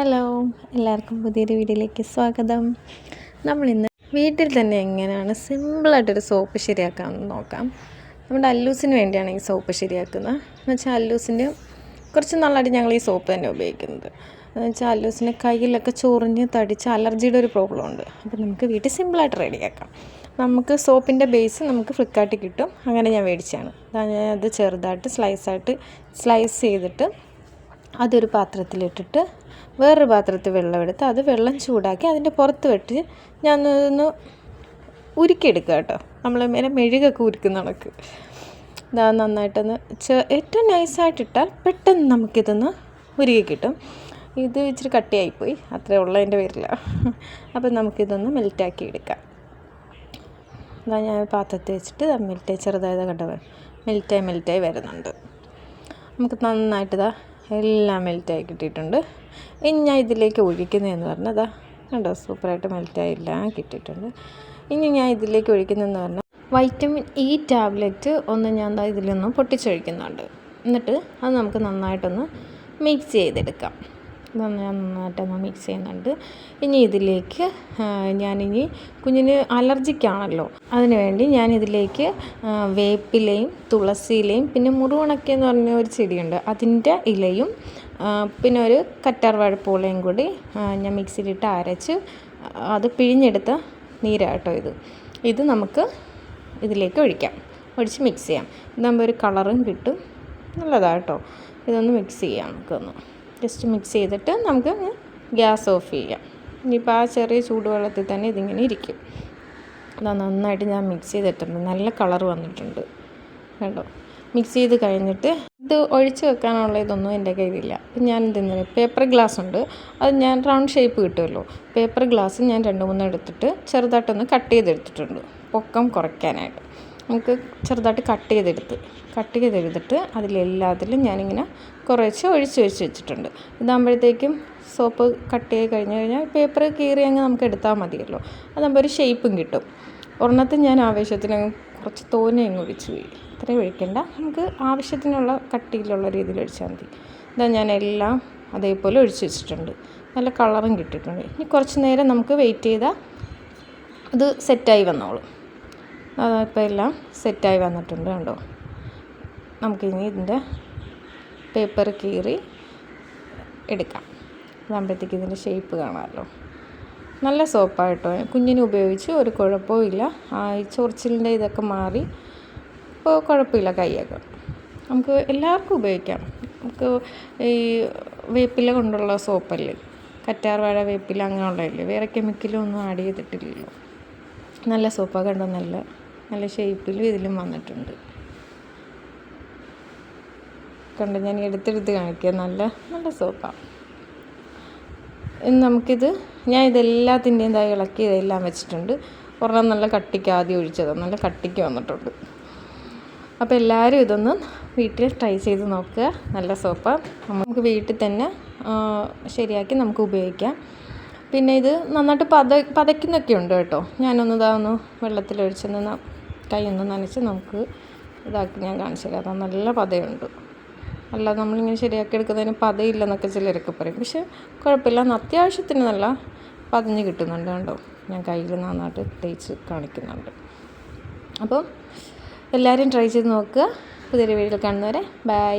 Hello, എല്ലാവർക്കും പുതിയൊരു വീഡിയോയിലേക്ക് സ്വാഗതം. നമ്മളിന്ന് വീട്ടിൽ തന്നെ എങ്ങനെയാണ് സിമ്പിളായിട്ടൊരു സോപ്പ് ശരിയാക്കാമെന്ന് നോക്കാം. നമ്മുടെ അല്ലൂസിന് വേണ്ടിയാണ് ഈ സോപ്പ് ശരിയാക്കുന്നത്. എന്ന് വെച്ചാൽ അല്ലൂസിന് കുറച്ച് നാളായിട്ട് ഞങ്ങൾ ഈ സോപ്പ് തന്നെ ഉപയോഗിക്കുന്നത്. എന്ന് വെച്ചാൽ അല്ലൂസിന് കയ്യിലൊക്കെ ചൊറിഞ്ഞ് തടിച്ച് അലർജിയുടെ ഒരു പ്രോബ്ലം ഉണ്ട്. അപ്പോൾ നമുക്ക് വീട്ടിൽ സിമ്പിളായിട്ട് റെഡിയാക്കാം. നമുക്ക് സോപ്പിൻ്റെ ബേസ് നമുക്ക് ഫ്ലിപ്കാർട്ടിൽ കിട്ടും. അങ്ങനെ ഞാൻ മേടിച്ചതാണ്. അത് ചെറുതായിട്ട് സ്ലൈസ് ചെയ്തിട്ട് അതൊരു പാത്രത്തിലിട്ടിട്ട് വേറൊരു പാത്രത്തിൽ വെള്ളമെടുത്ത് അത് വെള്ളം ചൂടാക്കി അതിൻ്റെ പുറത്ത് വെട്ടി ഞാൻ ഒന്ന് ഉരുക്കിയെടുക്കുക കേട്ടോ. നമ്മൾ മേലെ മെഴുകൊക്കെ ഉരുക്കുന്ന കണക്ക് ഇതാ നന്നായിട്ടൊന്ന് ഏറ്റവും നൈസായിട്ടിട്ടാൽ പെട്ടെന്ന് നമുക്കിതൊന്ന് ഉരുക്കി കിട്ടും. ഇത് ഇച്ചിരി കട്ടിയായിപ്പോയി, അത്രേ ഉള്ളതിൻ്റെ പേരില്ല. അപ്പം നമുക്കിതൊന്ന് മെൽറ്റാക്കി എടുക്കാം. ഇതാ ഞാൻ പാത്രത്തിൽ വെച്ചിട്ട് ചെറുതായത് കണ്ടോ മെൽറ്റായി വരുന്നുണ്ട്. നമുക്ക് നന്നായിട്ട് എല്ലാം മെൽറ്റായി കിട്ടിയിട്ടുണ്ട്. ഇനി ഞാൻ ഇതിലേക്ക് ഒഴിക്കുന്നതെന്ന് പറഞ്ഞാൽ കണ്ടോ സൂപ്പറായിട്ട് മെൽറ്റായെല്ലാം കിട്ടിയിട്ടുണ്ട്. ഇനി ഞാൻ ഇതിലേക്ക് ഒഴിക്കുന്നതെന്ന് പറഞ്ഞാൽ വൈറ്റമിൻ ഇ ടാബ്ലറ്റ് ഒന്ന് ഞാൻ ഇതിലൊന്ന് പൊട്ടിച്ചൊഴിക്കുന്നുണ്ട്. എന്നിട്ട് അത് നമുക്ക് നന്നായിട്ടൊന്ന് മിക്സ് ചെയ്തെടുക്കാം. നന്നായിട്ടൊന്ന് മിക്സ് ചെയ്യുന്നുണ്ട്. ഇനി ഇതിലേക്ക് ഞാനിനി കുഞ്ഞിന് അലർജിക്കാണല്ലോ, അതിനുവേണ്ടി ഞാനിതിലേക്ക് വേപ്പിലയും തുളസിയിലയും പിന്നെ മുറുവണക്കയെന്ന് പറഞ്ഞ ഒരു ചെടിയുണ്ട് അതിൻ്റെ ഇലയും പിന്നെ ഒരു കറ്റാർവാഴപ്പോളയും കൂടി ഞാൻ മിക്സിയിലിട്ട് അരച്ച് അത് പിഴിഞ്ഞെടുത്ത നീരാട്ടോ ഇത് നമുക്ക് ഇതിലേക്ക് ഒഴിച്ച് മിക്സ് ചെയ്യാം. ഇതാകുമ്പോൾ ഒരു കളറും കിട്ടും, നല്ലതാട്ടോ. ഇതൊന്ന് മിക്സ് ചെയ്യാം. നമുക്കൊന്ന് ജസ്റ്റ് മിക്സ് ചെയ്തിട്ട് നമുക്ക് ഗ്യാസ് ഓഫ് ചെയ്യാം. ഇനിയിപ്പോൾ ആ ചെറിയ ചൂടുവെള്ളത്തിൽ തന്നെ ഇതിങ്ങനെ ഇരിക്കും. നന്നായിട്ട് ഞാൻ മിക്സ് ചെയ്തിട്ടുണ്ട്, നല്ല കളർ വന്നിട്ടുണ്ട് കേട്ടോ. മിക്സ് ചെയ്ത് കഴിഞ്ഞിട്ട് ഇത് ഒഴിച്ച് വെക്കാനുള്ള ഇതൊന്നും എൻ്റെ കയ്യിലില്ല. അപ്പം ഞാൻ എന്തെന്ന് പേപ്പർ ഗ്ലാസ് ഉണ്ട്, അത് ഞാൻ റൗണ്ട് ഷേപ്പ് കിട്ടുമല്ലോ. പേപ്പർ ഗ്ലാസ് ഞാൻ 2-3 എടുത്തിട്ട് ചെറുതായിട്ടൊന്ന് കട്ട് ചെയ്തെടുത്തിട്ടുണ്ട്, പൊക്കം കുറയ്ക്കാനായിട്ട്. നമുക്ക് ചെറുതായിട്ട് കട്ട് ചെയ്തെടുത്തിട്ട് അതിലെല്ലാത്തിലും ഞാനിങ്ങനെ കുറച്ച് ഒഴിച്ച് വെച്ചിട്ടുണ്ട്. ഇതാകുമ്പോഴത്തേക്കും സോപ്പ് കട്ട് ചെയ്ത് കഴിഞ്ഞാൽ പേപ്പർ കീറി അങ്ങ് നമുക്ക് എടുത്താൽ മതിയല്ലോ. അതാകുമ്പോൾ ഒരു ഷേപ്പും കിട്ടും. ഒരെണ്ണത്തിൽ ഞാൻ ആവശ്യത്തിന് കുറച്ച് തോനെ അങ്ങ് ഒഴിച്ച് പോയി, ഇത്രയും ഒഴിക്കേണ്ട, നമുക്ക് ആവശ്യത്തിനുള്ള കട്ടിയിലുള്ള രീതിയിൽ ഒഴിച്ചാൽ മതി. ഇതാ ഞാൻ എല്ലാം അതേപോലെ ഒഴിച്ച് വെച്ചിട്ടുണ്ട്, നല്ല കളറും കിട്ടിയിട്ടുണ്ട്. ഇനി കുറച്ച് നേരം നമുക്ക് വെയിറ്റ് ചെയ്താൽ അത് സെറ്റായി വന്നോളും. അതിപ്പോൾ എല്ലാം സെറ്റായി വന്നിട്ടുണ്ട് കണ്ടോ. നമുക്കിനി ഇതിൻ്റെ പേപ്പർ കീറി എടുക്കാം. അതാകുമ്പോഴത്തേക്ക് ഇതിൻ്റെ ഷേപ്പ് കാണാമല്ലോ. നല്ല സോപ്പായിട്ടോ, കുഞ്ഞിന് ഉപയോഗിച്ച് ഒരു കുഴപ്പവും ഇല്ല. ഈ ചൊറിച്ചിലിൻ്റെ ഇതൊക്കെ മാറി ഇപ്പോൾ കുഴപ്പമില്ല. കൈയൊക്കെ നമുക്ക് എല്ലാവർക്കും ഉപയോഗിക്കാം. നമുക്ക് ഈ വേപ്പില കൊണ്ടുള്ള സോപ്പല്ലേ, കറ്റാർവാഴ വേപ്പില അങ്ങനെയുള്ളതല്ലേ, വേറെ കെമിക്കലും ഒന്നും ആഡ് ചെയ്തിട്ടില്ലല്ലോ. നല്ല സോപ്പാണ് കണ്ടോ, നല്ല ഷേപ്പിലും ഇതിലും വന്നിട്ടുണ്ട് കണ്ടോ. ഞാൻ എടുത്തെടുത്ത് കാണിക്കുക, നല്ല സോപ്പാണ്. ഞാൻ ഇതെല്ലാത്തിൻ്റെയും ഇളക്കി ഇതെല്ലാം വെച്ചിട്ടുണ്ട്. ഒരെണ്ണം നല്ല കട്ടിക്ക് ആദ്യം ഒഴിച്ചതാണ്, നല്ല കട്ടിക്ക് വന്നിട്ടുണ്ട്. അപ്പോൾ എല്ലാവരും ഇതൊന്ന് വീട്ടിൽ ട്രൈ ചെയ്ത് നോക്കുക. നല്ല സോപ്പാണ്, നമുക്ക് വീട്ടിൽ തന്നെ ശരിയാക്കി നമുക്ക് ഉപയോഗിക്കാം. പിന്നെ ഇത് നന്നായിട്ട് പതയ്ക്കുന്നൊക്കെ ഉണ്ട് കേട്ടോ. ഞാനൊന്ന് വെള്ളത്തിലൊഴിച്ചൊന്ന് കൈ ഒന്ന് നനച്ച് നമുക്ക് ഇതാക്കി ഞാൻ കാണിച്ചു തരാം. നല്ല പതയുണ്ട്. അല്ലാതെ നമ്മളിങ്ങനെ ശരിയാക്കി എടുക്കുന്നതിന് പതയില്ലെന്നൊക്കെ ചിലരൊക്കെ പറയും, പക്ഷെ കുഴപ്പമില്ല, അത്യാവശ്യത്തിന് നല്ല പതഞ്ഞ് കിട്ടുന്നുണ്ട് കണ്ടോ. ഞാൻ കയ്യിൽ നന്നായിട്ട് തേച്ച് കാണിക്കുന്നുണ്ട്. അപ്പം എല്ലാവരും ട്രൈ ചെയ്ത് നോക്കുക. പുതിയൊരു വീഡിയോയിൽ കാണുന്നവരെ ബൈ.